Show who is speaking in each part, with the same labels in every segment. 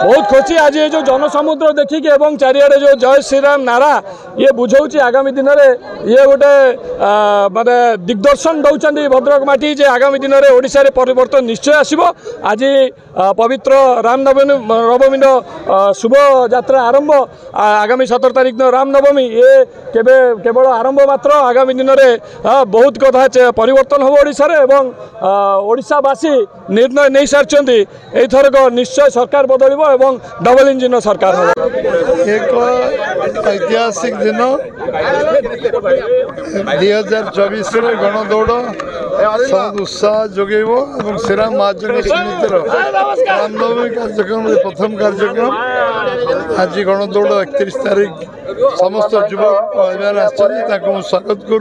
Speaker 1: बहुत खुशी आज ये जो जनसमुद्र देखिक एवं चारिआडे जो जय श्रीराम नारा ये बुझाऊँ आगामी दिन में ये गोटे माने दिग्दर्शन दौरान भद्रक माटी जे आगामी दिन में ओडिशा रे परिवर्तन निश्चय आसिबो। आज पवित्र रामनवमी शुभ यात्रा आरंभ आगामी 17 तारिख दिन रामनवमी ये केवल आरंभ मात्र आगामी दिन में बहुत कथा परिवर्तन हम ओडिशा रे एवं ओडिशावासी निर्णय नहीं सारी एथरक निश्चय सरकार बदल एवं डबल इंजिन सरकार हो।
Speaker 2: एक ऐतिहासिक दिन 2024 गणदौड़ सब उत्साह जोगेब और श्रीराम महाजन समितिर रामनवमी कार्यक्रम प्रथम कार्यक्रम आज गणदौड़ 31 तारीख समस्त युवक अभियान स्वागत कर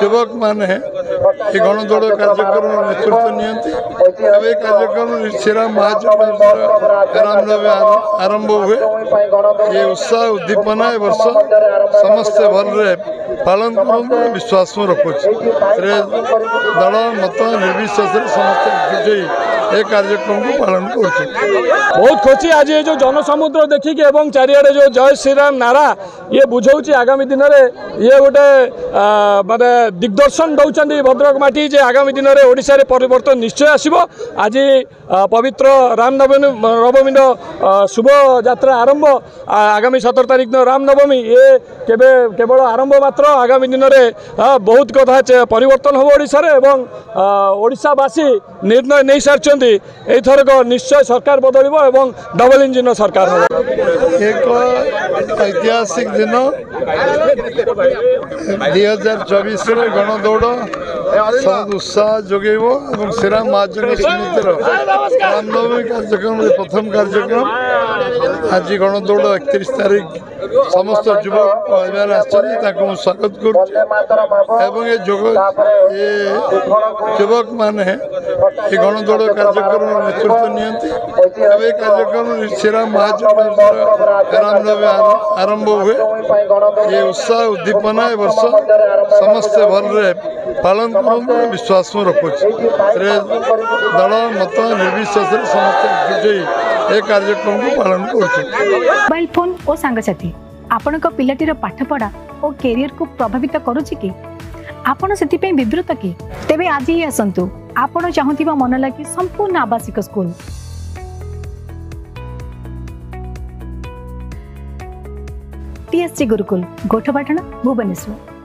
Speaker 2: युवक माने गणदौड़ कार्यक्रम नेतृत्व नियंती कार्यक्रम श्रीराम महाजन रामनवमी आरंभ हुए ये उत्साह उद्दीपना ए वर्ष समस्त भल पालन कर विश्वास में रखुच्छे दल मत निर्विशेष समस्त एकजुट कार्यक्रम को पालन कर।
Speaker 1: बहुत खुशी आज ये जो जनसमुद्र देखिक एवं चारिआडे जो जय श्रीराम नारा ये बुझाऊँ आगामी दिन में ये गोटे माने दिग्दर्शन दौरान भद्रक माटी जे आगामी दिन में ओडिशा रे परिवर्तन निश्चय आसिबो। आज पवित्र रामनवमी शुभ यात्रा आरंभ आगामी 17 तारिख दिन रामनवमी ये केवल आरंभ मात्र आगामी दिन में बहुत कथा परिवर्तन हम ओडिशा रे एवं ओडिशावासी निर्णय नहीं सारी एथरक निश्चय सरकार बदल एवं डबल इंजिन सरकार हो।
Speaker 2: एक ऐतिहासिक दिन 2024 गणदौड़ सब उत्साह जोगेब और श्रीराम महाजन समितिर रामनवमी कार्यक्रम प्रथम कार्यक्रम आज गणदौड़ 31 तारीख समस्त युवक अभियान स्वागत कर युवक माने गणदौड़ कार्यक्रम नेतृत्व नियंती कार्यक्रम श्रीराम महाजन रामनवमी आरंभ हुए ये उत्साह उद्दीपना ए वर्ष समस्त भल पालन कर विश्वास में रखुच्छे दल मत निर्विशेष समस्त एकजुट कार्यक्रम को पालन कर।
Speaker 3: मोबाइल फोन और सांगसाथी आपण पिलाटीर पाठपढ़ा और कैरियर को प्रभावित करुच्ची कि आपण से विवृत कि तेबे आज ही आसतु आपण चाहूबा मन लगी संपूर्ण आवासिक स्कूल TSG गुरुकुल गोठपाटण भुवनेश्वर।